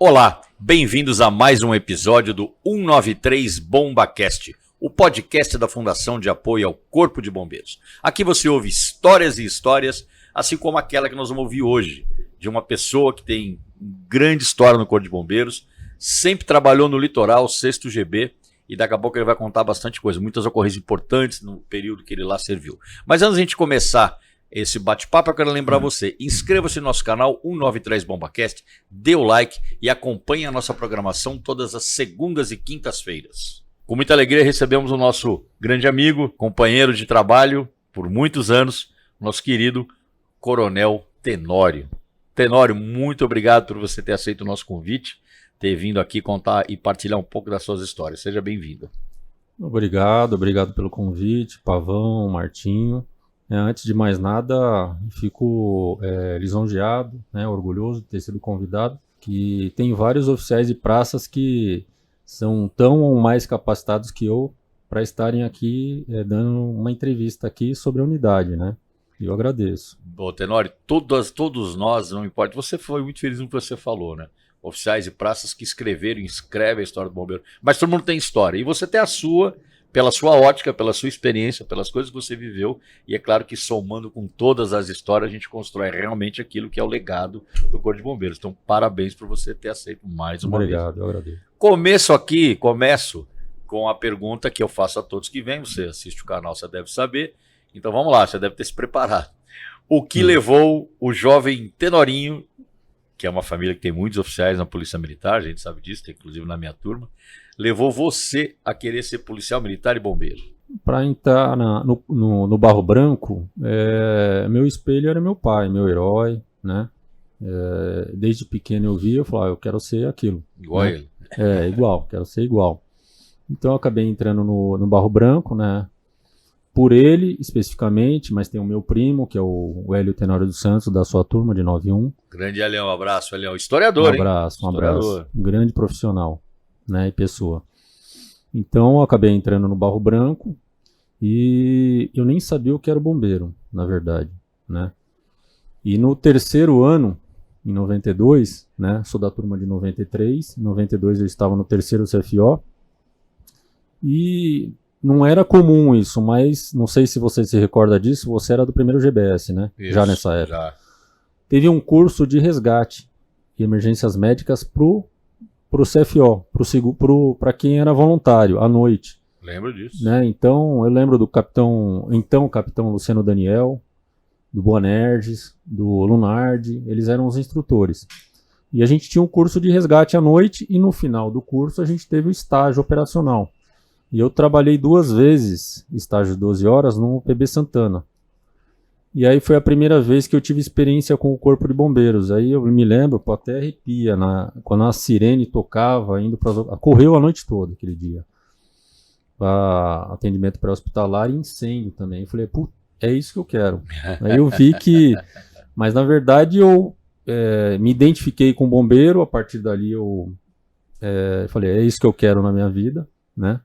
Olá, bem-vindos a mais um episódio do 193 BombaCast, o podcast da Fundação de Apoio ao Corpo de Bombeiros. Aqui você ouve histórias e histórias, assim como aquela que nós vamos ouvir hoje, de uma pessoa que tem grande história no Corpo de Bombeiros, sempre trabalhou no litoral, 6º GB, e daqui a pouco ele vai contar bastante coisa, muitas ocorrências importantes no período que ele lá serviu. Mas antes de a gente começar esse bate-papo, eu quero lembrar você, inscreva-se no nosso canal 193 BombaCast, dê o like e acompanhe a nossa programação todas as segundas e quintas-feiras. Com muita alegria recebemos o nosso grande amigo, companheiro de trabalho por muitos anos, nosso querido Coronel Tenório. Tenório, muito obrigado por você ter aceito o nosso convite, ter vindo aqui contar e partilhar um pouco das suas histórias. Seja bem-vindo. Obrigado pelo convite, Pavão, Martinho. Antes de mais nada, fico lisonjeado, orgulhoso de ter sido convidado, que tem vários oficiais de praças que são tão ou mais capacitados que eu para estarem aqui dando uma entrevista aqui sobre a unidade, né? E eu agradeço. Bom, Tenório, todos nós, não importa, você foi muito feliz no que você falou, né? Oficiais de praças que escrevem a história do bombeiro, mas todo mundo tem história, e você tem a sua, pela sua ótica, pela sua experiência, pelas coisas que você viveu, e é claro que somando com todas as histórias, a gente constrói realmente aquilo que é o legado do Corpo de Bombeiros. Então, parabéns por você ter aceito mais uma vez. Obrigado, eu agradeço. Começo com a pergunta que eu faço a todos que vêm, você assiste o canal, você deve saber, então vamos lá, você deve ter se preparado. O que levou o jovem Tenorinho, que é uma família que tem muitos oficiais na Polícia Militar, a gente sabe disso, tem inclusive na minha turma, levou você a querer ser policial militar e bombeiro? Para entrar no Barro Branco, meu espelho era meu pai, meu herói, né? Desde pequeno eu falava, eu quero ser aquilo. Igual né? Ele? Igual, quero ser igual. Então eu acabei entrando no Barro Branco, né? Por ele, especificamente, mas tem o meu primo, que é o Hélio Tenório dos Santos, da sua turma de 91. Grande Hélio, um abraço, Hélio. Historiador, hein? Um abraço. Um grande profissional, né, e pessoa. Então eu acabei entrando no Barro Branco e eu nem sabia o que era o bombeiro, na verdade, né? E no terceiro ano, em 92, né, sou da turma de 93, em 92 eu estava no terceiro CFO e não era comum isso, mas não sei se você se recorda disso, você era do primeiro GBS, né? Isso, já nessa época. Já. Teve um curso de resgate e emergências médicas pro CFO, para quem era voluntário, à noite. Lembro disso. Né? Então, eu lembro do capitão Luciano Daniel, do Boanerges, do Lunardi, eles eram os instrutores. E a gente tinha um curso de resgate à noite e no final do curso a gente teve o estágio operacional. E eu trabalhei 2 vezes, estágio de 12 horas, no PB Santana. E aí foi a primeira vez que eu tive experiência com o Corpo de Bombeiros. Aí eu me lembro, até arrepia, quando a sirene tocava, correu a noite toda aquele dia. Atendimento pré-hospitalar e incêndio também. Eu falei, é isso que eu quero. Aí eu vi que... Mas na verdade eu me identifiquei com o bombeiro, a partir dali eu falei, é isso que eu quero na minha vida, né?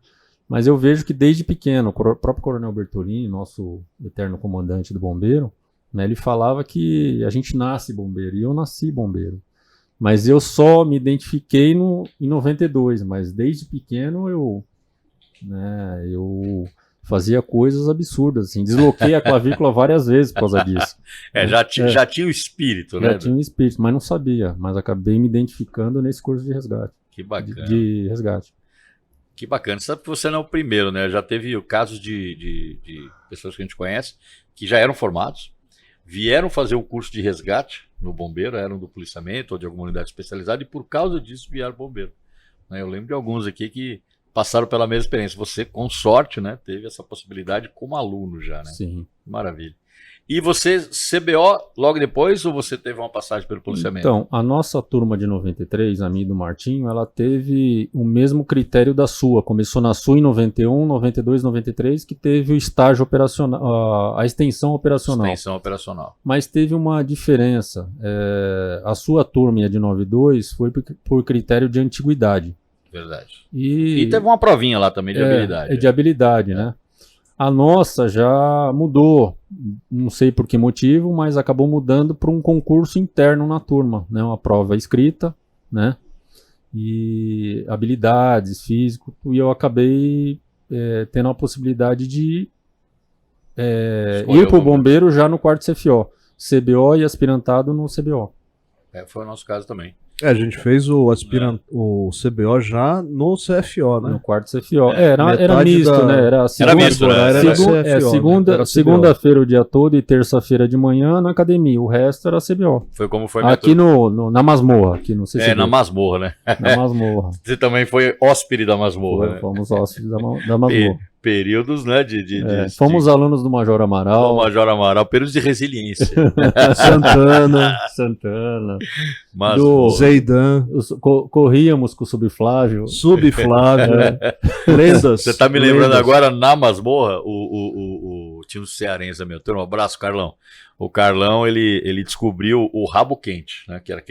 Mas eu vejo que desde pequeno, o próprio Coronel Bertolini, nosso eterno comandante do bombeiro, né, ele falava que a gente nasce bombeiro, e eu nasci bombeiro. Mas eu só me identifiquei em 92, mas desde pequeno eu fazia coisas absurdas, assim, desloquei a clavícula várias vezes por causa disso. Já tinha o espírito, né? Já tinha o espírito, mas não sabia, mas acabei me identificando nesse curso de resgate. Que bacana. De resgate. Que bacana. Sabe que você não é o primeiro, né? Já teve casos de pessoas que a gente conhece que já eram formados, vieram fazer o curso de resgate no bombeiro, eram do policiamento ou de alguma unidade especializada e por causa disso vieram bombeiro. Eu lembro de alguns aqui que passaram pela mesma experiência. Você, com sorte, né, teve essa possibilidade como aluno já, né? Sim. Maravilha. E você, CBO, logo depois, ou você teve uma passagem pelo policiamento? Então, a nossa turma de 93, a minha e do Martinho, ela teve o mesmo critério da sua. Começou na sua em 91, 92, 93, que teve o estágio operacional, a extensão operacional. Extensão operacional. Mas teve uma diferença. A sua turma, a de 92, foi por critério de antiguidade. Verdade. E teve uma provinha lá também de habilidade. De habilidade, né? A nossa já mudou, não sei por que motivo, mas acabou mudando para um concurso interno na turma, né? Uma prova escrita, né? e habilidades, físico, e eu acabei tendo a possibilidade de ir para o bombeiro já no quarto CFO, CBO e aspirantado no CBO. Foi o nosso caso também. A gente fez o CBO já no CFO, né? No quarto CFO. Era misto, né? Era segunda-feira o dia todo e terça-feira de manhã na academia. O resto era CBO. Foi como foi aqui na masmorra. Aqui no CCB. Na masmorra, né? Na masmorra. Você também foi hóspede da masmorra, né? Fomos hóspedes da masmorra. Períodos, né? Fomos alunos do Major Amaral. Períodos de resiliência. Santana. Do Zeidan. Corríamos com o Subflávio. Lendas. Você tá me lembrando agora, na masmorra, tinha um cearense, meu turma. Um abraço, Carlão. O Carlão, ele descobriu o rabo quente, né? Que era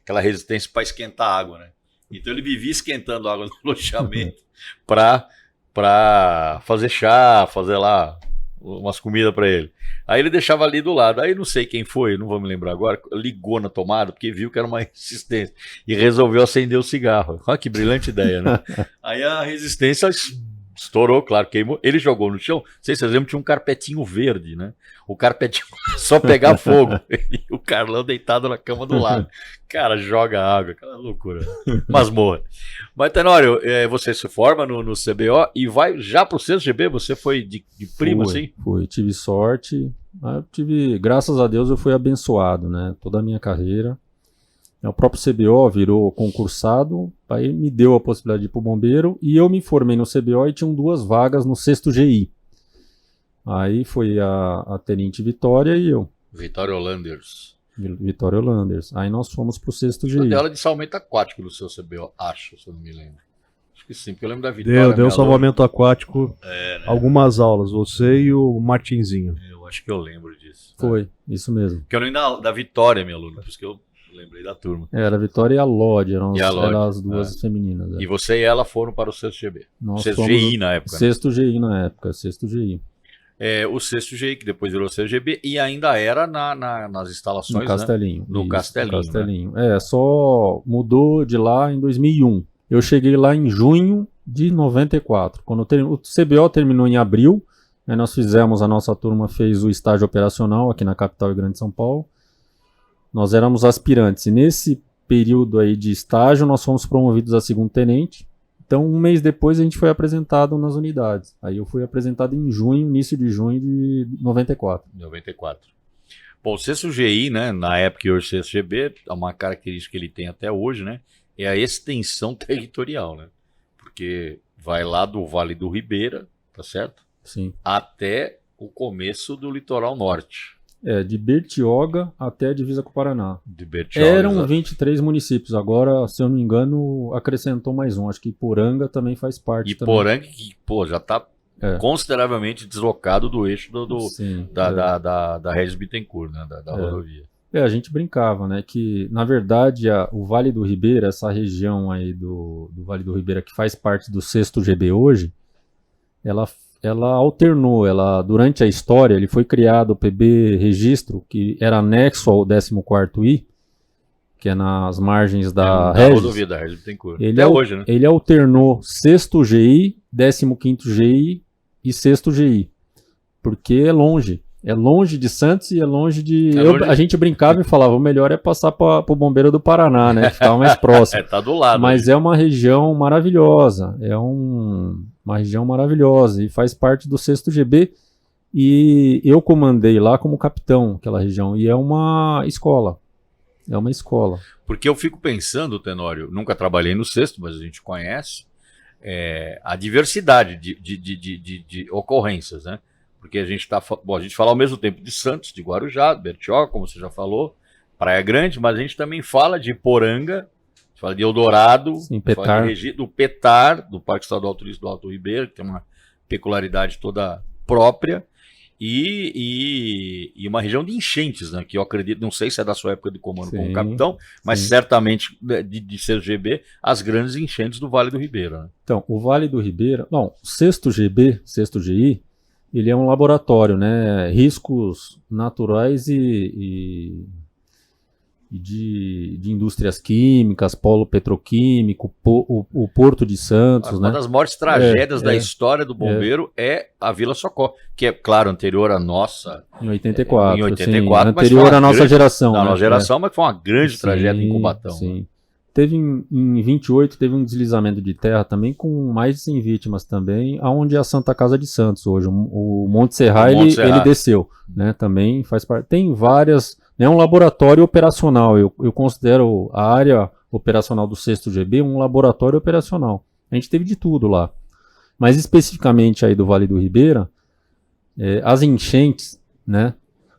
aquela resistência para esquentar a água, né? Então ele vivia esquentando a água no loteamento para fazer chá, fazer lá umas comidas para ele. Aí ele deixava ali do lado. Aí não sei quem foi, não vou me lembrar agora, ligou na tomada porque viu que era uma resistência e resolveu acender o cigarro. Olha que brilhante ideia, né? Aí a resistência estourou, claro, queimou. Ele jogou no chão. Não sei se vocês lembram, tinha um carpetinho verde, né? O carpetinho só pegar fogo. E o Carlão deitado na cama do lado. Cara, joga água, aquela loucura. Masmorra. Mas, Tenório, você se forma no CBO e vai já pro CSGB? Você foi de primo, assim? Fui, tive sorte. Graças a Deus eu fui abençoado, né? Toda a minha carreira. O próprio CBO virou concursado, aí me deu a possibilidade de ir pro bombeiro e eu me formei no CBO e tinham 2 vagas no 6º GI. Aí foi a Tenente Vitória e eu. Vitória Holanders. Aí nós fomos pro 6º GI. Deu aula de salvamento aquático no seu CBO, acho, se eu não me lembro. Acho que sim, porque eu lembro da Vitória. Deu salvamento aquático, né? Algumas aulas, você e o Martinzinho. Eu acho que eu lembro disso. Foi, isso mesmo. Que eu lembro da Vitória, minha aluna, por isso que eu lembrei da turma. Era a Vitória e a Lodge, eram as duas femininas. E você e ela foram para o 6º GB. Nós 6º GI na época. 6º GI na época, 6º GI. O 6º GI, que depois virou 6º GB, e ainda era nas instalações, no Castelinho. Né? No Castelinho. Né? Só mudou de lá em 2001. Eu cheguei lá em junho de 94. Quando o CBO terminou em abril, aí a nossa turma fez o estágio operacional aqui na capital e Grande São Paulo. Nós éramos aspirantes e nesse período aí de estágio nós fomos promovidos a 2º tenente. Então, um mês depois a gente foi apresentado nas unidades. Aí eu fui apresentado em junho, início de junho de 94. Bom, o 6º GI, né, na época e hoje 6º GB, é uma característica que ele tem até hoje, né, é a extensão territorial, né? Porque vai lá do Vale do Ribeira, tá certo? Sim. Até o começo do litoral norte. De Bertioga até a divisa com o Paraná. De Bertioga, eram 23 municípios, agora, se eu não me engano, acrescentou mais um. Acho que Iporanga também faz parte. Iporanga, que já está consideravelmente deslocado do eixo da Regis Bittencourt, né, da rodovia. A gente brincava, né, que na verdade o Vale do Ribeira, essa região aí do Vale do Ribeira que faz parte do 6º GB hoje, ela alternou, durante a história, ele foi criado o PB Registro, que era anexo ao 14º I, que é nas margens da Regis. Rodovia da Regis Bittencourt. Hoje, né? Ele alternou 6º GI, 15º GI e 6º GI, porque é longe de Santos e é longe de... A gente brincava e falava, o melhor é passar para o Bombeiro do Paraná, né, que ficava mais próximo. Tá do lado. Mas é uma região maravilhosa, uma região maravilhosa e faz parte do 6º GB e eu comandei lá como capitão aquela região e é uma escola. Porque eu fico pensando, Tenório, nunca trabalhei no 6º, mas a gente conhece a diversidade de ocorrências, né? Porque a gente fala ao mesmo tempo de Santos, de Guarujá, Bertioga, como você já falou, Praia Grande, mas a gente também fala de Poranga, fala de Eldorado, Petar. Do Petar, do Parque Estadual Turístico do Alto Ribeiro, que tem uma peculiaridade toda própria, e uma região de enchentes, né, que eu acredito, não sei se é da sua época de comando como capitão, mas certamente de CSGB, as grandes enchentes do Vale do Ribeira. Né? Então, o Vale do Ribeira, o 6º GB, 6º GI, ele é um laboratório, né? Riscos naturais e e de indústrias químicas, polo petroquímico, o Porto de Santos, Uma né? das maiores tragédias da história do bombeiro é a Vila Socorro, que é, claro, anterior à nossa. Em 84, Em 84, sim, mas anterior foi uma à nossa grande- geração. Da né? nossa geração, mas foi uma grande Sim, tragédia em Cubatão. Sim. Teve em 28, teve um deslizamento de terra também, com mais de 100 vítimas também, aonde é a Santa Casa de Santos hoje. O Monte Serra, ele desceu, né? Também faz parte. Tem várias. É um laboratório operacional. Eu considero a área operacional do 6º GB um laboratório operacional. A gente teve de tudo lá. Mas especificamente aí do Vale do Ribeira, as enchentes, né?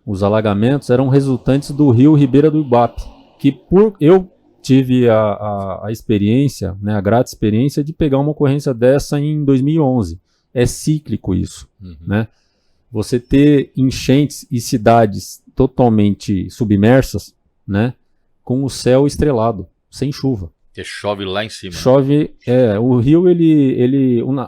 Os alagamentos eram resultantes do rio Ribeira do Iguape, que eu tive a experiência, né, a grata experiência de pegar uma ocorrência dessa em 2011. É cíclico isso, né? Você ter enchentes e cidades totalmente submersas, né, com o céu estrelado, sem chuva. Porque chove lá em cima. Chove, o rio,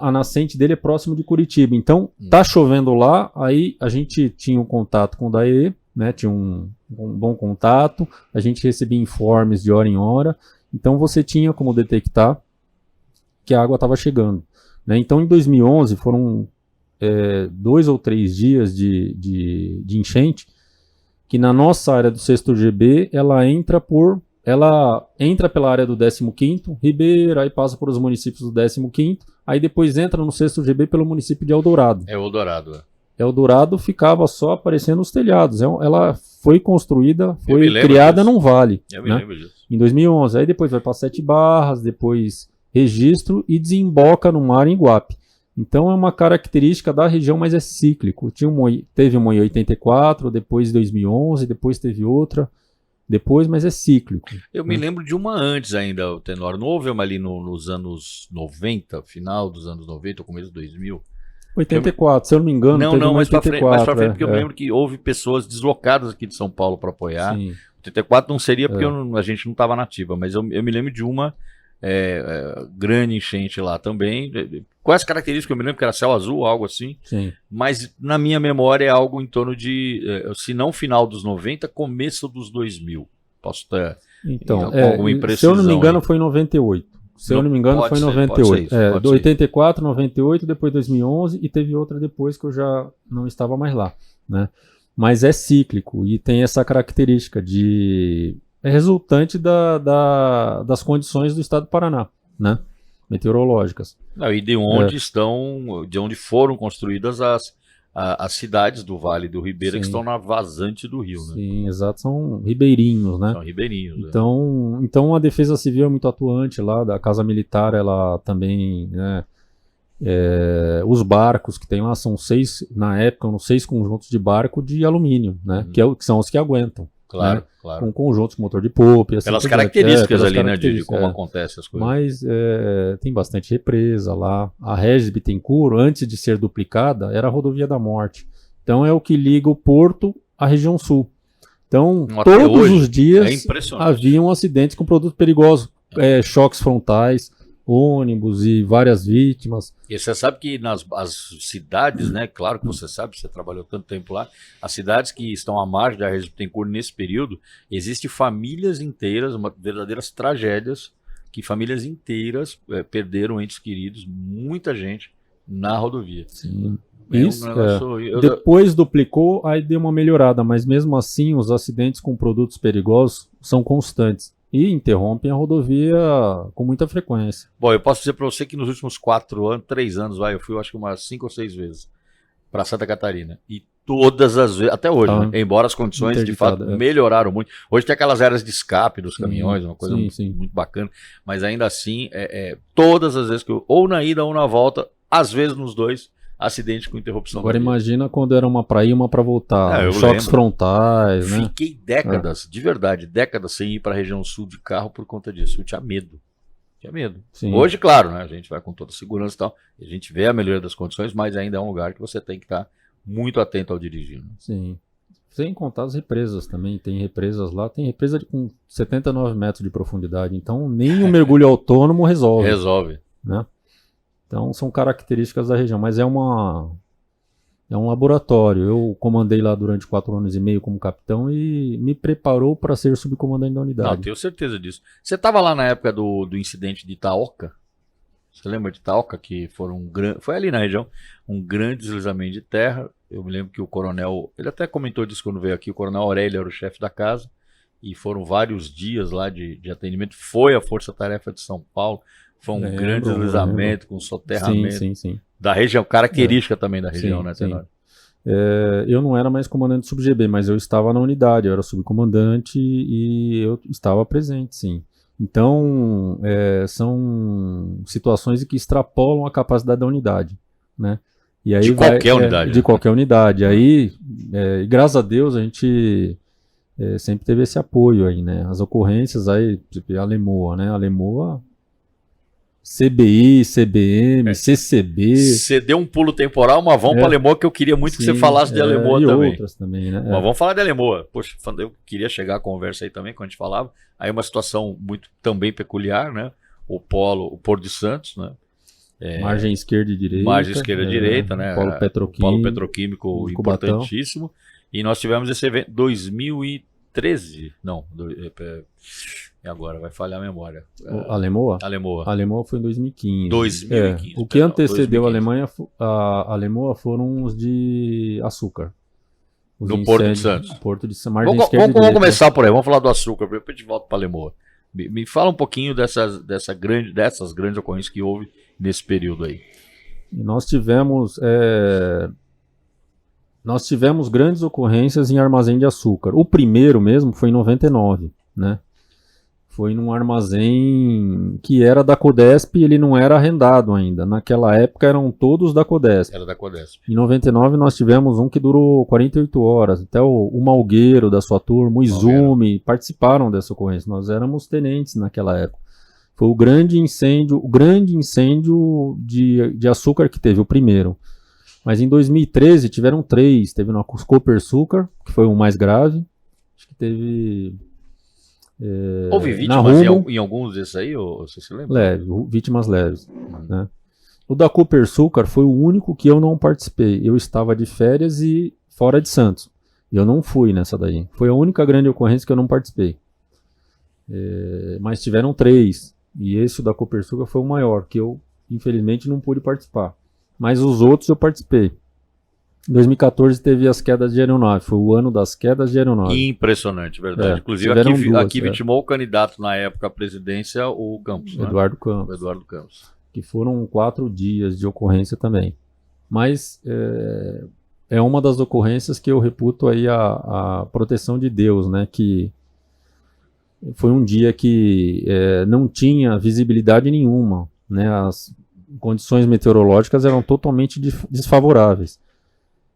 a nascente dele é próximo de Curitiba, então tá chovendo lá, aí a gente tinha um contato com o DAE, né, tinha um bom contato, a gente recebia informes de hora em hora, então você tinha como detectar que a água estava chegando, né? Então em 2011 foram 2 ou 3 dias de enchente, que na nossa área do 6º GB ela entra pela área do 15º, Ribeira, aí passa por os municípios do 15º, aí depois entra no 6º GB pelo município de Eldorado. É Eldorado. Eldorado ficava só aparecendo nos telhados. Ela foi construída, foi criada num vale. Eu me lembro disso. Em 2011. Aí depois vai para 7 Barras, depois Registro e desemboca no mar em Iguape. Então é uma característica da região, mas é cíclico. Teve uma em 84, depois em 2011, depois teve outra. Mas é cíclico. Eu me lembro de uma antes ainda, o Tenório. Não houve uma ali nos anos 90, final dos anos 90, começo de 2000? 84, se eu não me engano, teve uma mais pra 84, frente, porque eu me lembro que houve pessoas deslocadas aqui de São Paulo para apoiar. Sim. 84 não seria porque a gente não estava nativa, mas eu me lembro de uma grande enchente lá também. Com essa característica, eu me lembro que era céu azul, algo assim. Sim. Mas na minha memória é algo em torno de, se não final dos 90, começo dos 2000. Posso ter alguma imprecisão. Se eu não me engano, foi em 98. Se eu não me engano, foi em 98. Do 84, 98, depois 2011 e teve outra depois que eu já não estava mais lá, né? Mas é cíclico e tem essa característica é resultante das condições do estado do Paraná, né? Meteorológicas. E de onde foram construídas as cidades do Vale do Ribeira, que estão na vazante do rio, né? Sim, exato, são ribeirinhos, né? São ribeirinhos. Então a Defesa Civil é muito atuante lá, da Casa Militar, ela também, né? Os barcos que tem lá são 6, na época, 6 conjuntos de barco de alumínio, né? Que são os que aguentam. Claro, né? claro. Com conjuntos com motor de polpa. Assim, pelas características ali, né? De como acontece as coisas. Mas tem bastante represa lá. A Regis Bittencourt, antes de ser duplicada, era a Rodovia da Morte. Então é o que liga o Porto à região sul. Então, todos os dias haviam acidentes com produtos perigosos. Choques frontais, ônibus e várias vítimas. E você sabe que as cidades, né? Claro que você sabe, você trabalhou tanto tempo lá, as cidades que estão à margem da Regis Bittencourt nesse período, existem famílias inteiras, verdadeiras tragédias, que famílias inteiras perderam entes queridos, muita gente na rodovia. Sim. Isso, depois duplicou, aí deu uma melhorada, mas mesmo assim os acidentes com produtos perigosos são constantes. E interrompem a rodovia com muita frequência. Bom, eu posso dizer para você que nos últimos 3 anos, eu fui acho que umas 5 ou 6 vezes para Santa Catarina. E todas as vezes, até hoje, né? Embora as condições de fato melhoraram muito. Hoje tem aquelas áreas de escape dos caminhões, uma coisa muito bacana. Mas ainda assim, todas as vezes que ou na ida ou na volta, às vezes nos dois, acidente com interrupção. Agora imagina quando era uma para ir, uma para voltar. Choques frontais, né? Fiquei décadas, de verdade, décadas sem ir para a região sul de carro por conta disso. Eu tinha medo. Sim. Hoje, claro, né? A gente vai com toda a segurança e tal. A gente vê a melhoria das condições, mas ainda é um lugar que você tem que estar muito atento ao dirigir. Né? Sim. Sem contar as represas também. Tem represas lá. Tem represa com 79 metros de profundidade. Então nem o mergulho autônomo resolve. Resolve. Né? Então são características da região, mas é uma É um laboratório. Eu comandei lá durante 4 anos e meio como capitão e me preparou para ser subcomandante da Não, unidade. tenho certeza disso. Você estava lá na época do incidente de Itaoca? Você lembra de Itaoca? Que foi ali na região, um grande deslizamento de terra. Eu me lembro que o coronel, ele até comentou disso quando veio aqui, o coronel Aurélio era o chefe da casa, e foram vários dias lá de atendimento. Foi a Força Tarefa de São Paulo, foi um grande deslizamento com soterramento. Sim. Da região, característica também da região, Sim, né, sim. Tenório? Eu não era mais comandante do sub-GB, mas eu estava na unidade, eu era subcomandante e eu estava presente, sim. Então, são situações que extrapolam a capacidade da unidade, né? E aí De qualquer unidade. De qualquer unidade. Aí, graças a Deus, a gente sempre teve esse apoio aí, né? As ocorrências aí, tipo, a Lemoa, né? A Lemoa, CBI, CBM, CCB... Você deu um pulo temporal, mas vamos para Alemoa, que eu queria muito que você falasse de Alemoa e também. Outras também, né? Mas vamos falar de Alemoa. Poxa, eu queria chegar à conversa aí também, quando a gente falava. Aí uma situação muito também peculiar, né? O Porto de Santos, né? Margem esquerda e direita. Margem esquerda e direita, né? Polo petroquímico importantíssimo. E nós tivemos esse evento em 2013. Não, e agora vai falhar a memória. Alemoa? Alemoa foi em 2015. 2015. O que antecedeu 2015. A Alemoa foram os de açúcar. No Porto de Santos. Margem esquerda e direita. Vamos começar por aí, vamos falar do açúcar, depois a gente volta para Alemoa. Me fala um pouquinho dessas grandes ocorrências que houve nesse período aí. E nós tivemos grandes ocorrências em armazém de açúcar. O primeiro mesmo foi em 99, né? Foi num armazém que era da Codesp e ele não era arrendado ainda. Naquela época eram todos da Codesp. Era da Codesp. Em 99 nós tivemos um que durou 48 horas. Até o Malgueiro da sua turma, o Izumi, participaram dessa ocorrência. Nós éramos tenentes naquela época. Foi o grande incêndio de açúcar que teve, o primeiro. Mas em 2013 tiveram 3. Teve no Copersucar, que foi o mais grave. Acho que teve... Houve vítimas em alguns desses aí, ou você se lembra? Vítimas leves. Né? O da Copersucar foi o único que eu não participei. Eu estava de férias e fora de Santos. Eu não fui nessa daí. Foi a única grande ocorrência que eu não participei. Mas tiveram 3. E esse da Copersucar foi o maior, que eu, infelizmente, não pude participar. Mas os outros eu participei. Em 2014 teve as quedas de aeronave, foi o ano das quedas de aeronave. Impressionante, verdade. Inclusive aqui vitimou o candidato na época à presidência, o Campos. Eduardo Campos. O Eduardo Campos. Que foram 4 dias de ocorrência também. Mas é uma das ocorrências que eu reputo aí a proteção de Deus, né? Que foi um dia que não tinha visibilidade nenhuma, né? As condições meteorológicas eram totalmente desfavoráveis.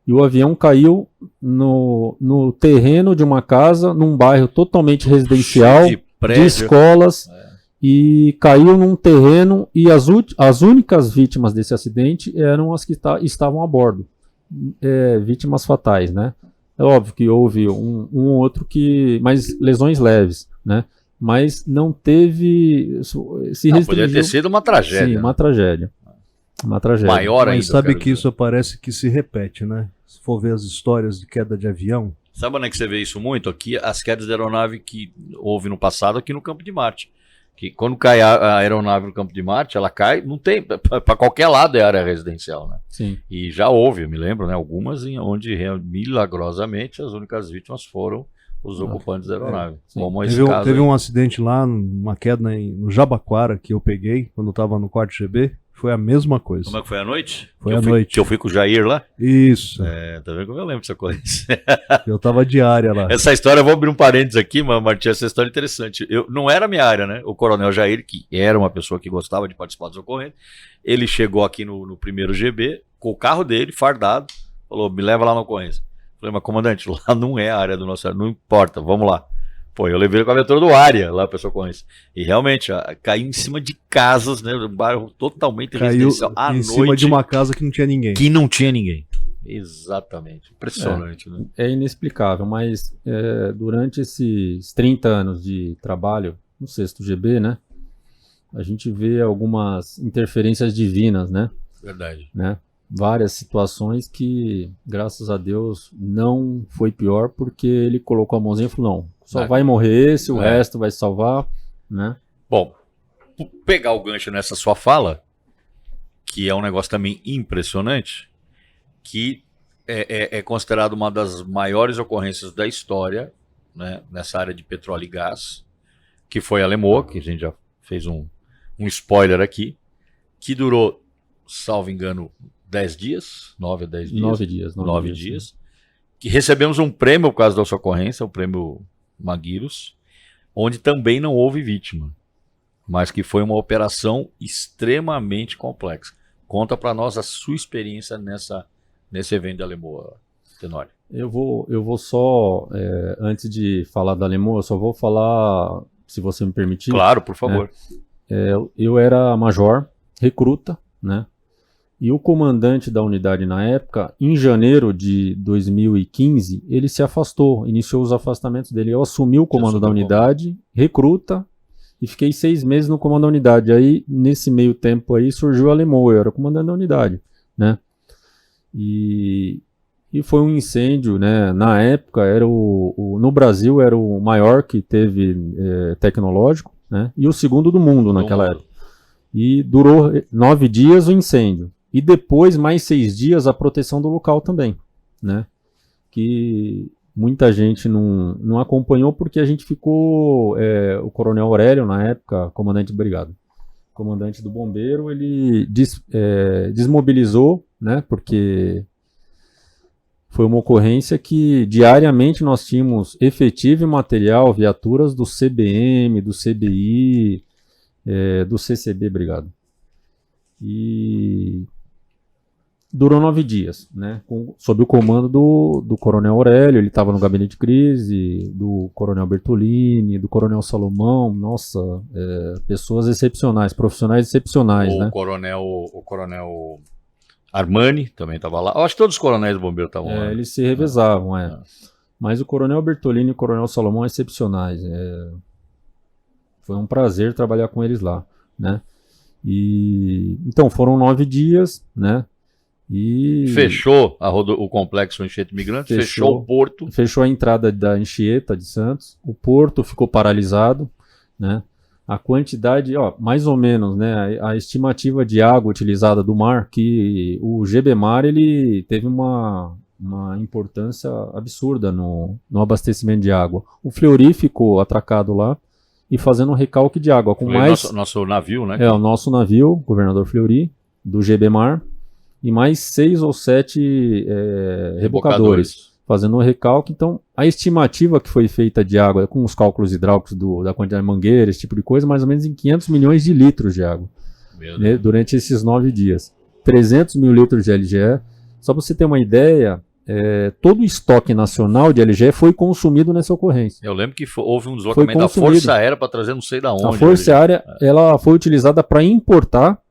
E o avião caiu no terreno de uma casa, num bairro totalmente residencial, de escolas, e caiu num terreno, e as únicas vítimas desse acidente eram as que estavam a bordo. Vítimas fatais, né? É óbvio que houve um outro mas lesões leves, né? Mas não teve... Poderia ter sido uma tragédia. Sim, uma tragédia. Uma tragédia. Maior ainda. Mas sabe que isso parece que se repete, né? Se for ver as histórias de queda de avião. Sabe onde é que você vê isso muito? Aqui, as quedas de aeronave que houve no passado aqui no Campo de Marte. Que quando cai a aeronave no Campo de Marte, ela cai, não tem, para qualquer lado é área residencial, né? Sim. E já houve, eu me lembro, né? Algumas onde milagrosamente as únicas vítimas foram os ocupantes da aeronave. Como esse caso teve um acidente lá, uma queda no Jabaquara que eu peguei quando eu estava no 4º GB. Foi a mesma coisa. Como é que foi à noite? Foi à noite. Que eu fui com o Jair lá? Isso. Tá vendo como eu lembro dessa coisa? Eu tava de área lá. Essa história, eu vou abrir um parênteses aqui, mas Martinho, essa história é interessante. Não era minha área, né? O coronel Jair, que era uma pessoa que gostava de participar dos ocorrentes, ele chegou aqui no primeiro GB, com o carro dele, fardado, falou, me leva lá na ocorrência. Falei, mas comandante, lá não é a área do nosso, não importa, vamos lá. Pô, eu levei ele com a viatura do área lá pra sua ocorrência. E realmente, caiu em cima de casas, né? Um bairro totalmente residencial. À noite, cima de uma casa que não tinha ninguém. Que não tinha ninguém. Exatamente. Impressionante, né? É inexplicável, mas durante esses 30 anos de trabalho no 6º GB, né? A gente vê algumas interferências divinas, né? Verdade. Né? várias situações que, graças a Deus, não foi pior, porque ele colocou a mãozinha e falou, não, só vai morrer esse, o resto vai se salvar, né? Bom, pegar o gancho nessa sua fala, que é um negócio também impressionante, que é considerado uma das maiores ocorrências da história, né, nessa área de petróleo e gás, que foi a Lemoa, que a gente já fez um spoiler aqui, que durou, salvo engano, 10 dias, 9 a 10 dias. 9 dias. Que recebemos um prêmio por causa da sua ocorrência, o prêmio Maguiros, onde também não houve vítima, mas que foi uma operação extremamente complexa. Conta para nós a sua experiência nesse evento da Lemoa, Tenório. Eu vou só, antes de falar da Lemoa, eu só vou falar, se você me permitir. Claro, por favor. Eu era major, recruta, né? E o comandante da unidade na época, em janeiro de 2015, ele se afastou, iniciou os afastamentos dele. Eu assumi o comando da unidade, recruta, e fiquei 6 meses no comando da unidade. Aí, nesse meio tempo aí, surgiu a Lemoa, eu era comandante da unidade, né? E foi um incêndio, né? Na época, era no Brasil, era o maior que teve tecnológico, né? E o segundo do mundo naquela época. E durou 9 dias o incêndio. E depois, mais 6 dias, a proteção do local também, né? Que muita gente não acompanhou porque a gente ficou... o Coronel Aurélio, na época, comandante de brigada, comandante do bombeiro, ele desmobilizou, né? Porque foi uma ocorrência que diariamente nós tínhamos efetivo e material, viaturas do CBM, do CBI, do CCB, brigado. E durou 9 dias, né? Sob o comando do Coronel Aurélio, ele estava no gabinete de crise, do Coronel Bertolini, do Coronel Salomão, nossa, pessoas excepcionais, profissionais excepcionais, né? O Coronel Armani também estava lá. Eu acho que todos os coronéis do bombeiro estavam lá. Eles se revezavam, Mas o Coronel Bertolini e o Coronel Salomão excepcionais. Foi um prazer trabalhar com eles lá, né? Então, foram 9 dias, né? E fechou o complexo Anchieta Imigrante, fechou o porto. Fechou a entrada da Anchieta de Santos, o porto ficou paralisado, né? A quantidade, mais ou menos, né? A estimativa de água utilizada do mar, que o GBMar ele teve uma importância absurda no abastecimento de água. O Fleury ficou atracado lá e fazendo um recalque de água. Com mais nosso navio, né? O nosso navio, o Governador Fleury, do GBMar, e mais 6 ou 7 rebocadores, fazendo um recalque. Então, a estimativa que foi feita de água, com os cálculos hidráulicos da quantidade de mangueira, esse tipo de coisa, mais ou menos em 500 milhões de litros de água, né, durante esses 9 dias. 300 mil litros de LGE. Só para você ter uma ideia, todo o estoque nacional de LGE foi consumido nessa ocorrência. Eu lembro que houve um deslocamento da Força Aérea para trazer não sei da onde. A Força Aérea ela foi utilizada para importar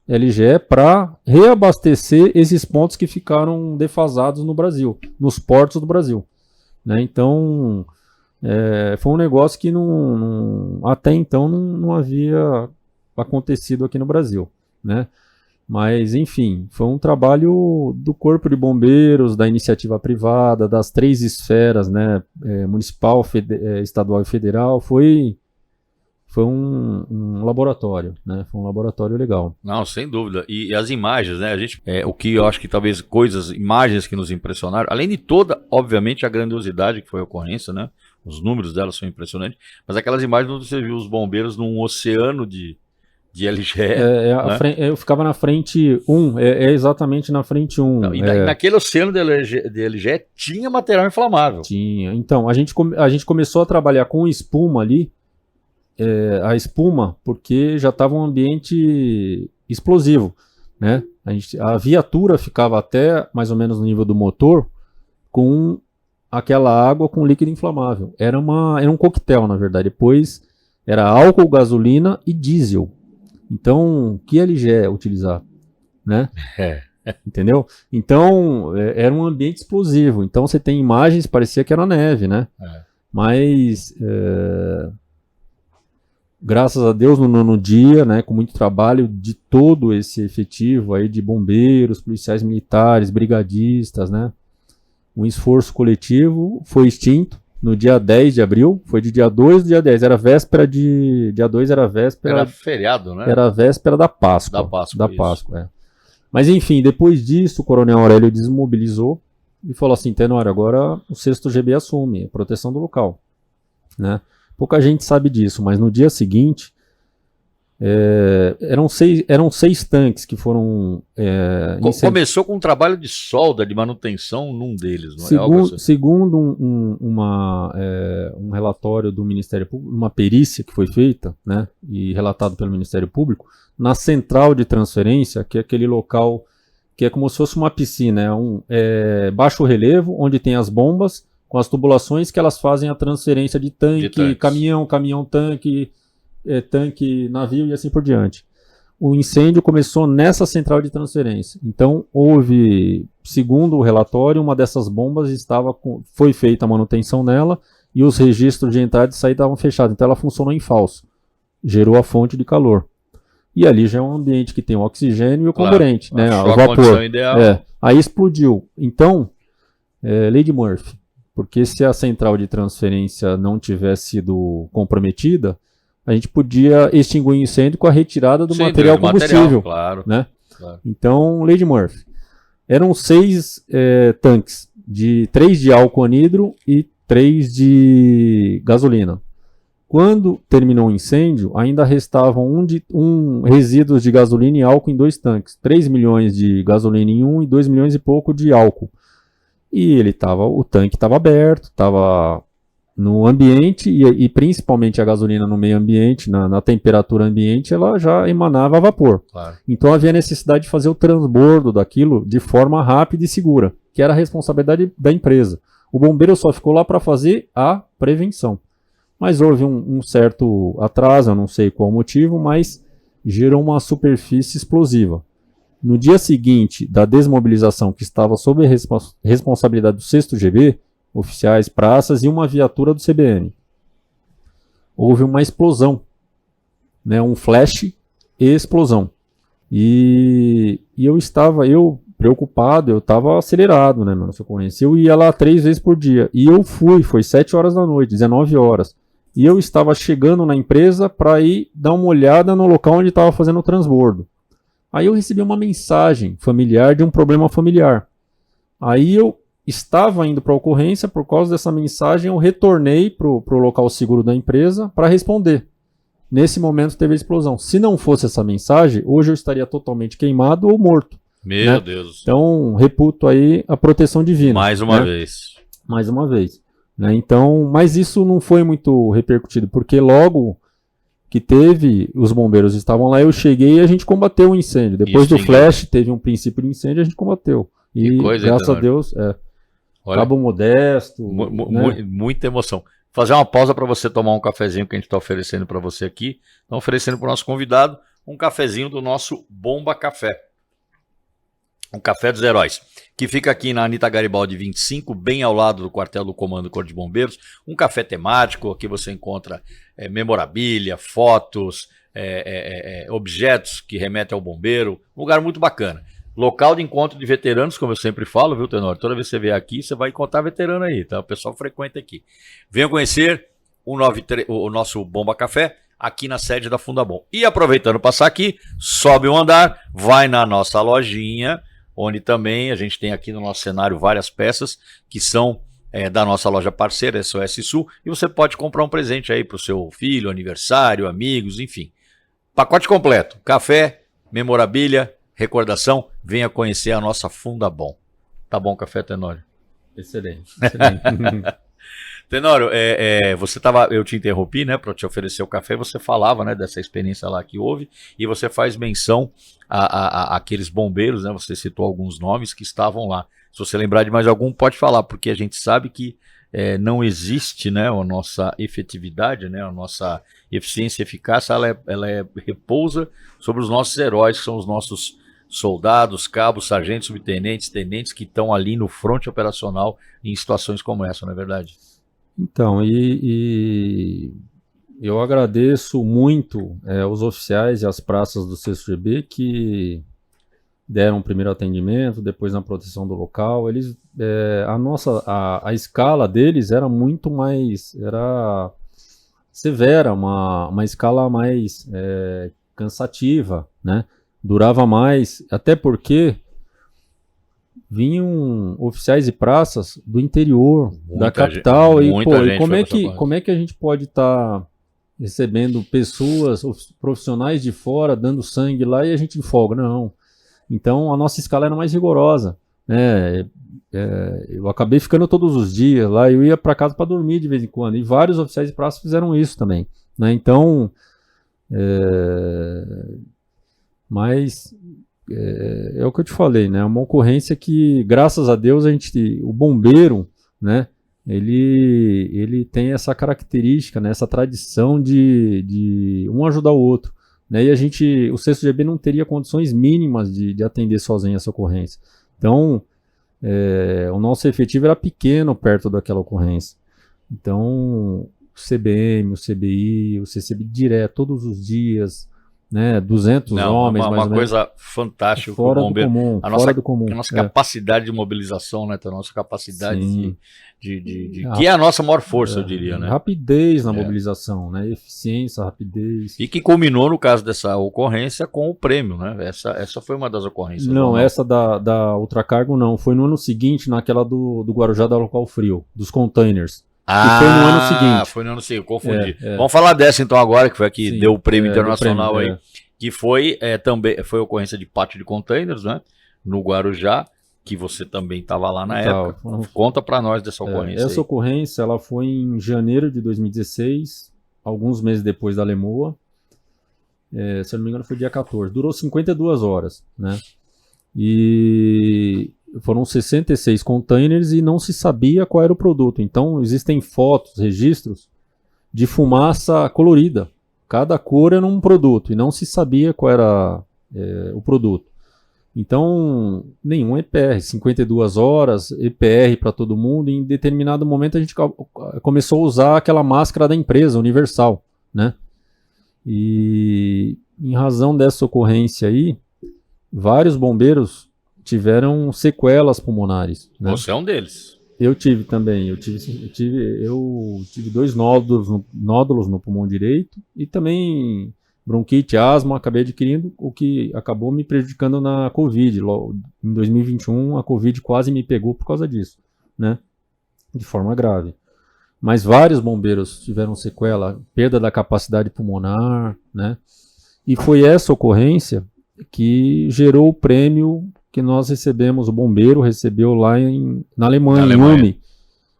LGE para reabastecer esses pontos que ficaram defasados no Brasil, nos portos do Brasil, né? Então, foi um negócio que até então não havia acontecido aqui no Brasil, né? Mas, enfim, foi um trabalho do Corpo de Bombeiros, da iniciativa privada, das 3 esferas, né? Municipal, estadual e federal. Foi um laboratório, né? Foi um laboratório legal. Não, sem dúvida. E as imagens, né? O que eu acho que talvez imagens que nos impressionaram, além de toda, obviamente, a grandiosidade que foi a ocorrência, né? Os números delas são impressionantes, mas aquelas imagens onde você viu os bombeiros num oceano de LGE. Né? Eu ficava na frente 1, exatamente na frente 1. Não, naquele oceano de LGE tinha material inflamável. Tinha. Então, a gente começou a trabalhar com espuma ali, a espuma, porque já estava um ambiente explosivo, né? A viatura ficava até mais ou menos no nível do motor com aquela água com líquido inflamável. Era um coquetel, na verdade. Depois era álcool, gasolina e diesel. Então, que LGE utilizar, né? Entendeu? Então, era um ambiente explosivo. Então, você tem imagens, parecia que era neve, né? Mas graças a Deus, no nono dia, né, com muito trabalho de todo esse efetivo aí de bombeiros, policiais militares, brigadistas, né, um esforço coletivo, foi extinto no dia 10 de abril, foi de dia 2 do dia 10, era véspera de... dia 2 era véspera... Era feriado, né? Era véspera da Páscoa. Da Páscoa, Da isso. Páscoa, é. Mas enfim, depois disso, o Coronel Aurélio desmobilizou e falou assim, Tenório, agora o 6º GB assume a proteção do local, né? Pouca gente sabe disso, mas no dia seguinte, eram seis tanques que foram... Começou com um trabalho de solda, de manutenção num deles, não é algo assim? Segundo um relatório do Ministério Público, uma perícia que foi feita, né, e relatado pelo Ministério Público, na central de transferência, que é aquele local que é como se fosse uma piscina, baixo relevo, onde tem as bombas com as tubulações que elas fazem a transferência de tanque, caminhão, tanque, tanque, navio e assim por diante. O incêndio começou nessa central de transferência. Então, houve, segundo o relatório, uma dessas bombas foi feita a manutenção nela e os registros de entrada e saída estavam fechados. Então, ela funcionou em falso. Gerou a fonte de calor. E ali já é um ambiente que tem o oxigênio e o comburente, né? O vapor. Ideal. Aí explodiu. Então, lei de Murphy. Porque se a central de transferência não tivesse sido comprometida, a gente podia extinguir o incêndio com a retirada do material combustível. Claro, né? Claro. Então, lei de Murphy. Eram 6 tanques, 3 de álcool anidro e 3 de gasolina. Quando terminou o incêndio, ainda restavam resíduos de gasolina e álcool em 2 tanques. 3 milhões de gasolina em um e 2 milhões e pouco de álcool. E o tanque estava aberto, estava no ambiente e principalmente a gasolina no meio ambiente, na temperatura ambiente, ela já emanava vapor. Claro. Então havia necessidade de fazer o transbordo daquilo de forma rápida e segura, que era a responsabilidade da empresa. O bombeiro só ficou lá para fazer a prevenção. Mas houve um certo atraso, eu não sei qual o motivo, mas gerou uma superfície explosiva. No dia seguinte da desmobilização, que estava sob a responsabilidade do 6º GB, oficiais, praças e uma viatura do CBM, houve uma explosão, né, um flash e explosão. E eu estava preocupado, eu estava acelerado, né, na socorrência. Eu ia lá 3 vezes por dia. E eu foi 7 horas da noite, 19 horas. E eu estava chegando na empresa para ir dar uma olhada no local onde estava fazendo o transbordo. Aí eu recebi uma mensagem familiar de um problema familiar. Aí eu estava indo para a ocorrência, por causa dessa mensagem eu retornei para o local seguro da empresa para responder. Nesse momento teve a explosão. Se não fosse essa mensagem, hoje eu estaria totalmente queimado ou morto. Meu Deus. Então, reputo aí a proteção divina. Mais uma vez. Mais uma vez. Né? Então, mas isso não foi muito repercutido, porque logo que os bombeiros estavam lá, eu cheguei e a gente combateu o incêndio. Depois do flash, teve um princípio de incêndio, a gente combateu. E graças a Deus, Cabo Modesto. Muita emoção. Fazer uma pausa para você tomar um cafezinho que a gente está oferecendo para você aqui. Estamos oferecendo para o nosso convidado um cafezinho do nosso Bomba Café. Um café dos heróis, que fica aqui na Anita Garibaldi 25, bem ao lado do quartel do Comando do Corpo de Bombeiros. Um café temático, aqui você encontra memorabilia, fotos, objetos que remetem ao bombeiro. Um lugar muito bacana. Local de encontro de veteranos, como eu sempre falo, viu, Tenório? Toda vez que você vier aqui, você vai encontrar veterano aí, tá? O pessoal frequenta aqui. Venham conhecer o nosso Bomba Café, aqui na sede da Fundabom. E aproveitando passar aqui, sobe um andar, vai na nossa lojinha, onde também a gente tem aqui no nosso cenário várias peças que são da nossa loja parceira, SOS Sul, e você pode comprar um presente aí para o seu filho, aniversário, amigos, enfim. Pacote completo, café, memorabilia, recordação, venha conhecer a nossa Fundabom. Tá bom, café, Tenório? Excelente. Tenório, eu te interrompi, né, para te oferecer o café, você falava, né, dessa experiência lá que houve, e você faz menção a aqueles bombeiros, né, você citou alguns nomes que estavam lá. Se você lembrar de mais algum, pode falar, porque a gente sabe que não existe, né, a nossa efetividade, né, a nossa eficiência e eficácia, ela repousa sobre os nossos heróis, que são os nossos soldados, cabos, sargentos, subtenentes, tenentes que estão ali no fronte operacional em situações como essa, não é verdade? Então, eu agradeço muito os oficiais e as praças do CSGB que deram o primeiro atendimento, depois na proteção do local. Eles, a escala deles era muito mais, era severa, uma escala mais cansativa, né? Durava mais, até porque vinham oficiais e praças do interior, da capital, e como é que a gente pode estar recebendo pessoas, profissionais de fora, dando sangue lá e a gente folga? Não. Então a nossa escala era mais rigorosa, né? Eu acabei ficando todos os dias lá, eu ia para casa para dormir de vez em quando, e vários oficiais de praça fizeram isso também, né? Então, mas é o que eu te falei, né? Uma ocorrência que, graças a Deus, o bombeiro, né? Ele tem essa característica, né? Essa tradição de um ajudar o outro, né? E o CSGB não teria condições mínimas de atender sozinho essa ocorrência. Então, o nosso efetivo era pequeno perto daquela ocorrência. Então, o CBM, o CBI, o CCB direto, todos os dias, né, 200 homens, mais ou menos. Uma coisa fantástica. Fora do comum. A nossa capacidade de mobilização, né, a nossa capacidade que é a nossa maior força, eu diria, né? Rapidez na mobilização, né, eficiência, rapidez. E que culminou, no caso dessa ocorrência, com o prêmio, né? Essa foi uma das ocorrências. Não, essa da Ultracargo não. Foi no ano seguinte, naquela do Guarujá da Local Frio, dos containers. Foi no ano seguinte. Foi no ano seguinte, confundi. Vamos falar dessa então agora, que foi a que deu o prêmio internacional aí. Que foi também foi ocorrência de pátio de containers, né? No Guarujá, que você também estava lá na época. Conta para nós dessa ocorrência. Essa ocorrência ela foi em janeiro de 2016, alguns meses depois da Lemoa. Se eu não me engano, foi dia 14. Durou 52 horas, né? E foram 66 containers e não se sabia qual era o produto. Então, existem fotos, registros de fumaça colorida. Cada cor era um produto e não se sabia qual era o produto. Então, nenhum EPR, 52 horas, EPR para todo mundo. E em determinado momento, a gente começou a usar aquela máscara da empresa, universal, né? E em razão dessa ocorrência aí, vários bombeiros tiveram sequelas pulmonares, né? Você é um deles. Eu tive também. Eu tive 2 nódulos no pulmão direito e também bronquite, asma, acabei adquirindo, o que acabou me prejudicando na Covid. Em 2021, a Covid quase me pegou por causa disso, né? De forma grave. Mas vários bombeiros tiveram sequela, perda da capacidade pulmonar, né? E foi essa ocorrência que gerou o prêmio que nós recebemos, o bombeiro recebeu lá na Alemanha, em Ulm,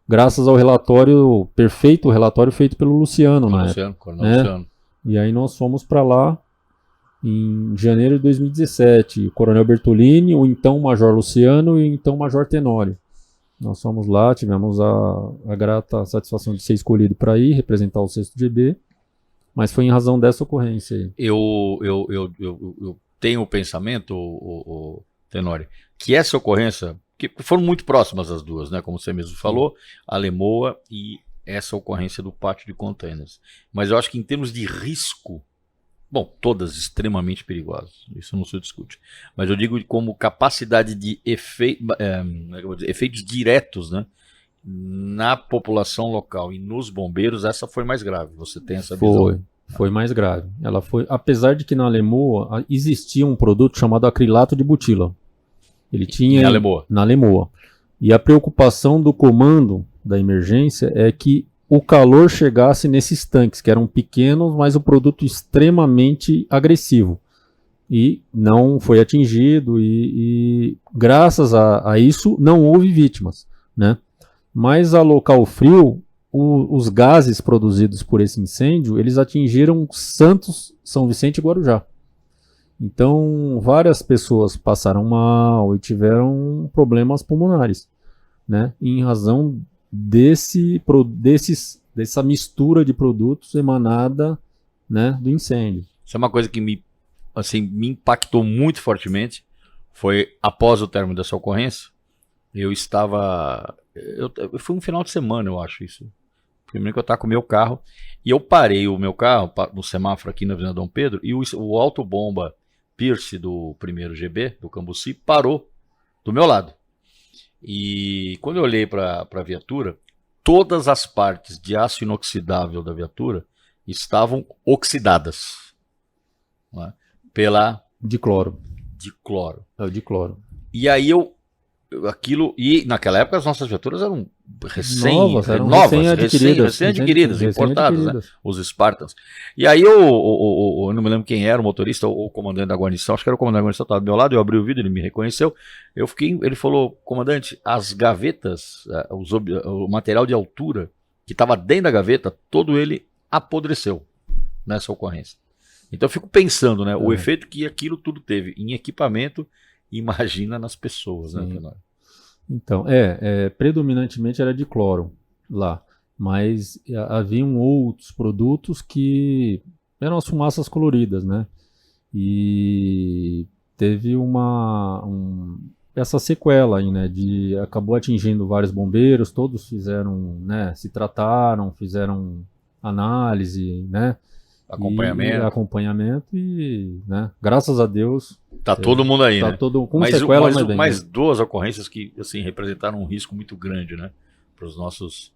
graças ao perfeito relatório feito pelo Luciano, Luciano. E aí nós fomos para lá em janeiro de 2017, o Coronel Bertolini, o então Major Luciano e o então Major Tenório. Nós fomos lá, tivemos a grata satisfação de ser escolhido para ir representar o 6º, mas foi em razão dessa ocorrência aí. Eu tenho o pensamento, Tenório, que essa ocorrência, que foram muito próximas as duas, né? Como você mesmo falou, a Lemoa e essa ocorrência do pátio de containers. Mas eu acho que em termos de risco, bom, todas extremamente perigosas, isso não se discute. Mas eu digo como capacidade de efeitos diretos, né? Na população local e nos bombeiros, essa foi mais grave. Você tem essa visão? Foi mais grave. Ela foi, apesar de que na Lemoa existia um produto chamado acrilato de butila. Ele tinha na Lemoa. E a preocupação do comando da emergência é que o calor chegasse nesses tanques, que eram pequenos, mas o produto extremamente agressivo. E não foi atingido e graças a isso não houve vítimas, né? Mas a Local Frio, os gases produzidos por esse incêndio, eles atingiram Santos, São Vicente e Guarujá. Então, várias pessoas passaram mal e tiveram problemas pulmonares, né? Em razão dessa mistura de produtos emanada, né, do incêndio. Isso é uma coisa que me impactou muito fortemente. Foi após o término dessa ocorrência. Eu fui um final de semana, eu acho isso. Primeiro que eu tava com o meu carro, e eu parei o meu carro no semáforo aqui na Avenida Dom Pedro, e o autobomba Pierce do primeiro GB, do Cambuci, parou do meu lado. E quando eu olhei para a viatura, todas as partes de aço inoxidável da viatura estavam oxidadas, né, De cloro. de cloro. É o de cloro. E aí e naquela época as nossas viaturas eram recém-adquiridas, importadas, né? Os Spartans. E aí eu não me lembro quem era, o motorista ou o comandante da guarnição, acho que era o comandante da guarnição, estava do meu lado, eu abri o vidro, ele me reconheceu, ele falou, comandante, as gavetas, o material de altura que estava dentro da gaveta, todo ele apodreceu nessa ocorrência. Então eu fico pensando, né, o efeito que aquilo tudo teve em equipamento, imagina nas pessoas, né, Tenório? Então, predominantemente era de cloro lá, mas haviam outros produtos que eram as fumaças coloridas, né? E teve essa sequela aí, né? Acabou atingindo vários bombeiros, todos fizeram, né? Se trataram, fizeram análise, né? Acompanhamento e, né? Graças a Deus. Tá todo mundo aí, né? Com sequela, mas duas ocorrências que assim representaram um risco muito grande, né? Para os nossos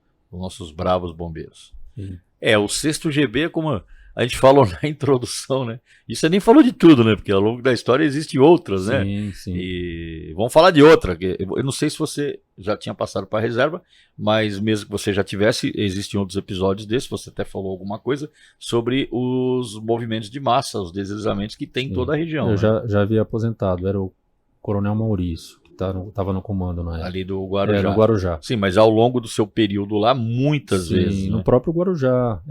bravos bombeiros. Sim. O 6º GB, como a gente falou na introdução, né? E você nem falou de tudo, né? Porque ao longo da história existem outras, né? Sim. E vamos falar de outra. Eu não sei se você já tinha passado para a reserva, mas mesmo que você já tivesse, existem outros episódios desses, você até falou alguma coisa sobre os movimentos de massa, os deslizamentos que tem em toda a região. Eu né? já havia aposentado, era o Coronel Maurício, que estava no comando na época. Ali do Guarujá. No Guarujá. Sim, mas ao longo do seu período lá, muitas vezes. No né? próprio Guarujá.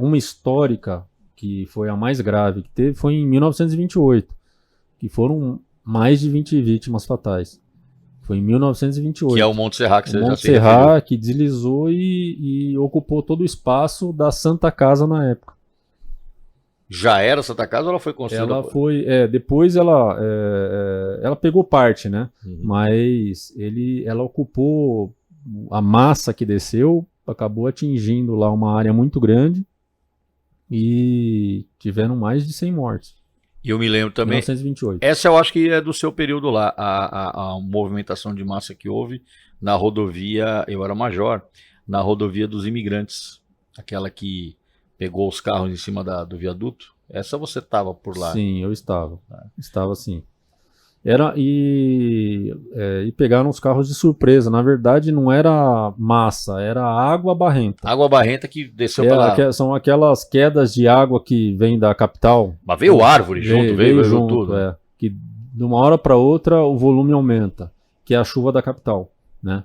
Uma histórica que foi a mais grave que teve foi em 1928, que foram mais de 20 vítimas fatais. Foi em 1928. Que é o Monte Serra que você já Monte Serra, que deslizou e ocupou todo o espaço da Santa Casa na época. Já era Santa Casa ou ela foi construída? Ela foi, depois ela pegou parte, né? Uhum. Mas ela ocupou a massa que desceu, acabou atingindo lá uma área muito grande e tiveram mais de 100 mortes. E eu me lembro também. 1928. Essa eu acho que é do seu período lá, a movimentação de massa que houve na rodovia, eu era major, na rodovia dos imigrantes, aquela que pegou os carros em cima do viaduto. Essa você estava por lá? Sim, eu estava. Estava sim. E pegaram os carros de surpresa. Na verdade, não era massa, era água barrenta. Água barrenta que desceu para lá. São aquelas quedas de água que vem da capital. Mas veio árvore junto, veio junto, tudo. Que de uma hora para outra o volume aumenta, que é a chuva da capital, né?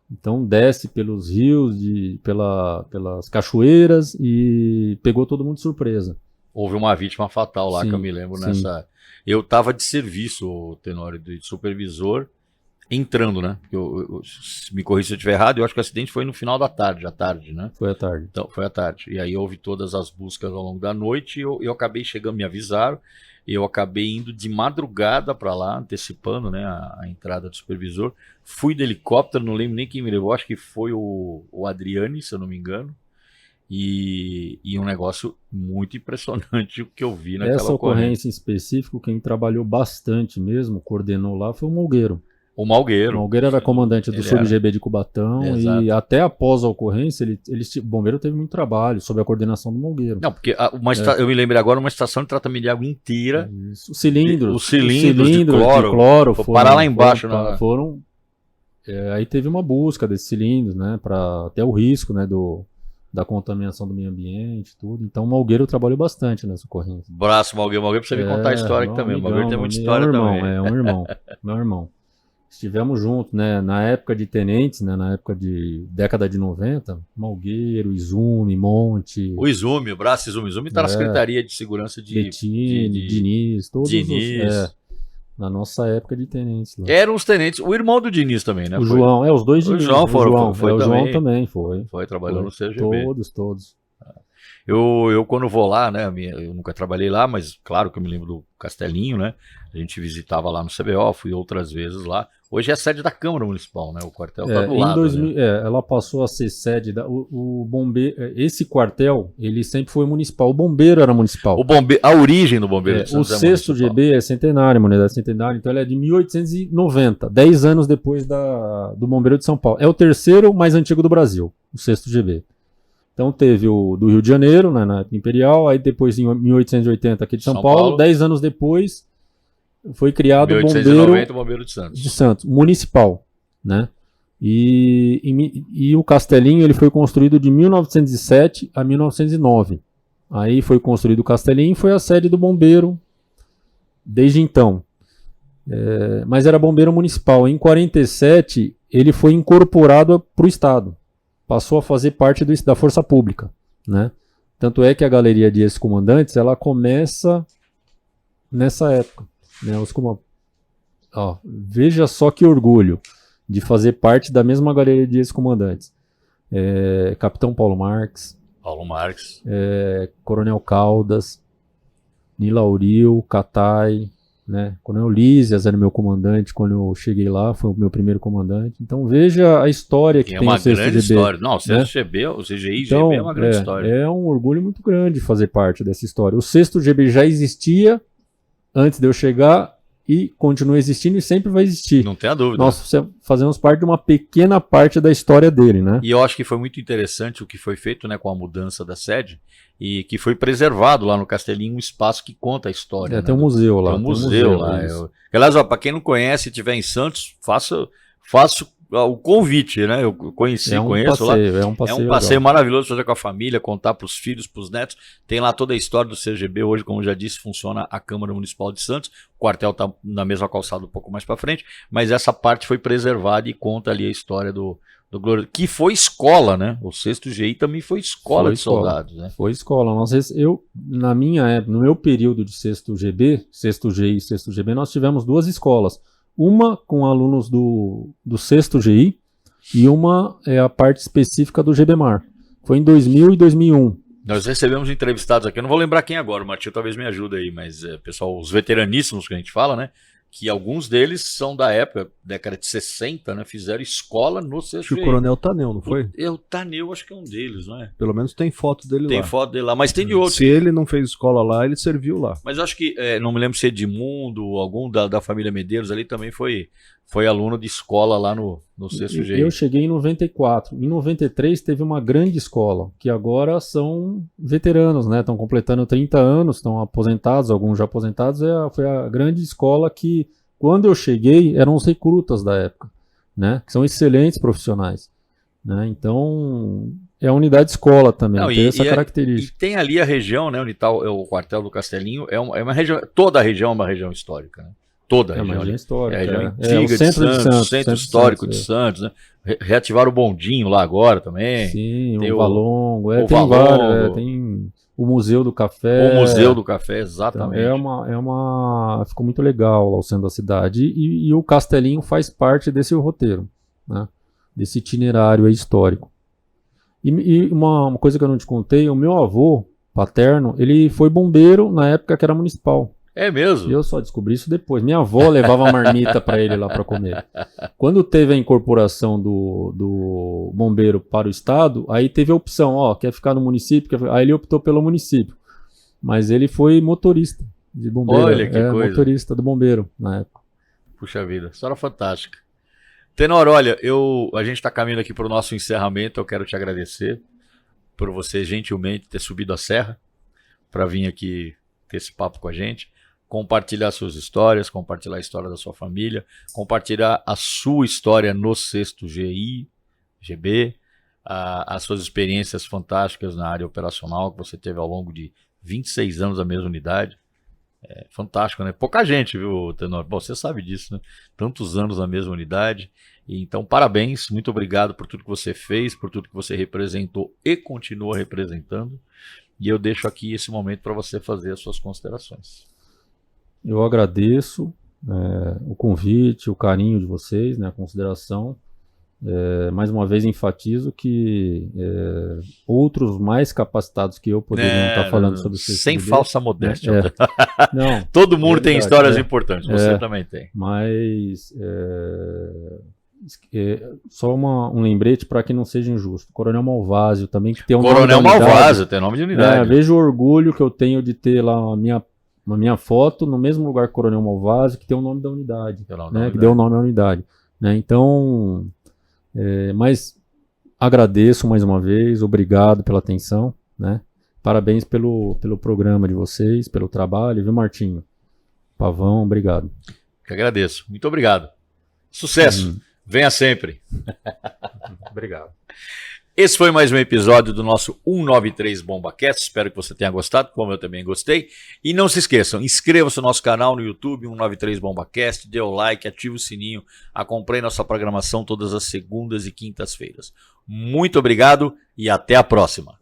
Então desce pelos rios, pelas cachoeiras e pegou todo mundo de surpresa. Houve uma vítima fatal lá, sim, que eu me lembro sim. nessa. Eu estava de serviço, Tenório, de supervisor, entrando, né? Me corrija se eu estiver errado, eu acho que o acidente foi no final da tarde, à tarde, né? Foi à tarde. Então, foi à tarde. E aí houve todas as buscas ao longo da noite e eu acabei chegando, me avisaram, eu acabei indo de madrugada para lá, antecipando, né, a entrada do supervisor. Fui de helicóptero, não lembro nem quem me levou, acho que foi o Adriane, se eu não me engano. E um negócio muito impressionante o que eu vi naquela Essa ocorrência em específico, quem trabalhou bastante mesmo, coordenou lá, foi o Malgueiro. O Malgueiro. O Malgueiro era comandante do Sub-GB de Cubatão. Exato. E até após a ocorrência, o bombeiro teve muito trabalho sob a coordenação do Malgueiro. Não, porque eu me lembrei agora, uma estação de tratamento de água inteira. Isso. Os cilindros de cloro foram parar lá embaixo. Aí teve uma busca desses cilindros, né, para até o risco, né, da contaminação do meio ambiente, tudo. Então o Malgueiro trabalhou bastante nessa ocorrência. Braço, Malgueiro, pra você me contar a história aqui também. O Malgueiro tem muita história também. É um irmão, meu irmão. Estivemos juntos, né, na época de tenentes, né, na época de década de 90, Malgueiro, Izumi, Monte. O Izumi, o braço Izumi. Izumi tá na Secretaria de Segurança de Bettini, Diniz, todos Diniz. na nossa época de tenentes. Lá. Eram os tenentes, o irmão do Diniz também, né? O João, os dois Diniz. O João O João também foi. Foi, trabalhou no CGB. Todos. Eu quando vou lá, né, eu nunca trabalhei lá, mas claro que eu me lembro do Castelinho, né, a gente visitava lá no CBO, fui outras vezes lá, Hoje é a sede da Câmara Municipal, né? O quartel está do Em lado. 2000, Né? ela passou a ser sede o bombeiro. Esse quartel, ele sempre foi municipal. O bombeiro era municipal. A origem do Bombeiro de O Santos é 6º municipal. GB é centenário, uma unidade centenária, então ele é de 1890, 10 anos depois do Bombeiro de São Paulo. É o terceiro mais antigo do Brasil, o 6º GB. Então teve o do Rio de Janeiro, né, na Imperial, aí depois em 1880 aqui de São Paulo, 10 anos depois foi criado o 1890, o Bombeiro de Santos, municipal, né? E o Castelinho ele foi construído de 1907 a 1909. Aí foi construído o Castelinho e foi a sede do bombeiro desde então. Mas era bombeiro municipal. Em 47 ele foi incorporado para o Estado. Passou a fazer parte da Força Pública, né? Tanto é que a galeria de ex-comandantes ela começa nessa época, né? Veja só que orgulho de fazer parte da mesma galeria de ex-comandantes. Capitão Paulo Marques, Coronel Caldas, Nilauril, Catai, né? Coronel Lísias era meu comandante quando eu cheguei lá, foi o meu primeiro comandante. Então veja a história que tem o 6º GB. É uma grande história. Não, o 6º GB, o CGI então, GB é uma grande história. É um orgulho muito grande fazer parte dessa história. O 6º GB já existia antes de eu chegar e continua existindo e sempre vai existir. Não tem a dúvida. Nós fazemos parte de uma pequena parte da história dele, né? E eu acho que foi muito interessante o que foi feito, né, com a mudança da sede e que foi preservado lá no Castelinho um espaço que conta a história. Tem um museu lá. Tem um museu lá. Aliás, para quem não conhece e estiver em Santos, faço o convite, né? Eu conheço lá. É um passeio maravilhoso fazer com a família, contar para os filhos, para os netos. Tem lá toda a história do CGB. Hoje, como já disse, funciona a Câmara Municipal de Santos. O quartel está na mesma calçada um pouco mais para frente, mas essa parte foi preservada e conta ali a história do Glória, que foi escola, né? O 6º GI também foi escola de soldados, né? Foi escola. Na minha época, no meu período de 6º GB, 6º GI e 6º GB, nós tivemos 2 escolas. Uma com alunos do 6º GI e uma é a parte específica do GBMAR. Foi em 2000 e 2001. Nós recebemos entrevistados aqui, eu não vou lembrar quem agora, o Matheus talvez me ajude aí, mas pessoal, os veteraníssimos que a gente fala, né? Que alguns deles são da época, década de 60, né? Fizeram escola no 6º GI. O Coronel Taneu, não foi? O Taneu, acho que é um deles, não é? Pelo menos tem foto dele lá. Tem foto dele lá, mas tem de outros. Se ele não fez escola lá, ele serviu lá. Mas acho que, não me lembro se Edmundo, algum da família Medeiros ali também foi aluno de escola lá no 6º GI. Eu cheguei em 94. Em 93 teve uma grande escola, que agora são veteranos, né? Estão completando 30 anos, estão aposentados, alguns já aposentados. Foi a grande escola que, quando eu cheguei, eram os recrutas da época, né? Que são excelentes profissionais, né? Então, é a unidade escola também, tem essa característica. E tem ali a região, né? Onde está o quartel do Castelinho, é uma região, toda a região é uma região histórica, né? Toda a região. Região histórica. É a região antiga de Santos, centro histórico de Santos, né? Reativaram o bondinho lá agora também. Sim, tem o Valongo. tem Valongo. vários, tem o Museu do Café. O Museu do Café, exatamente. Então, ficou muito legal lá o centro da cidade. E o Castelinho faz parte desse roteiro, né? Desse itinerário aí histórico. E uma coisa que eu não te contei, o meu avô paterno, ele foi bombeiro na época que era municipal. É mesmo? E eu só descobri isso depois. Minha avó levava marmita para ele lá para comer. Quando teve a incorporação do bombeiro para o estado, aí teve a opção, quer ficar no município? Aí ele optou pelo município. Mas ele foi motorista de bombeiro. Olha que coisa. Motorista do bombeiro na época. Puxa vida, história fantástica. Tenor, olha, a gente está caminhando aqui para o nosso encerramento. Eu quero te agradecer por você gentilmente ter subido a serra para vir aqui ter esse papo com a gente. Compartilhar suas histórias, compartilhar a história da sua família, compartilhar a sua história no 6º GI, GB, as suas experiências fantásticas na área operacional que você teve ao longo de 26 anos da mesma unidade. É fantástico, né? Pouca gente, viu, Tenor? Bom, você sabe disso, né? Tantos anos na mesma unidade. Então, parabéns, muito obrigado por tudo que você fez, por tudo que você representou e continua representando. E eu deixo aqui esse momento para você fazer as suas considerações. Eu agradeço o convite, o carinho de vocês, né, a consideração. Mais uma vez enfatizo que outros mais capacitados que eu poderiam estar falando sobre o sem CCBB, falsa modéstia. Não, Todo mundo tem verdade, histórias importantes, você também tem. mas só um lembrete para que não seja injusto. Coronel Malvásio também, que tem um Coronel nome da unidade. Malvásio, tem nome de unidade. Vejo o orgulho que eu tenho de ter lá a minha foto no mesmo lugar que o Coronel Malvásio, que tem o nome da unidade, que deu o nome à unidade. Né? Então, mas agradeço mais uma vez, obrigado pela atenção, né? Parabéns pelo programa de vocês, pelo trabalho, viu, Martinho? Pavão, obrigado. Que agradeço, muito obrigado. Sucesso, venha sempre. Obrigado. Esse foi mais um episódio do nosso 193 BombaCast. Espero que você tenha gostado, como eu também gostei. E não se esqueçam, inscreva-se no nosso canal no YouTube, 193 BombaCast, dê o like, ative o sininho, acompanhe nossa programação todas as segundas e quintas-feiras. Muito obrigado e até a próxima.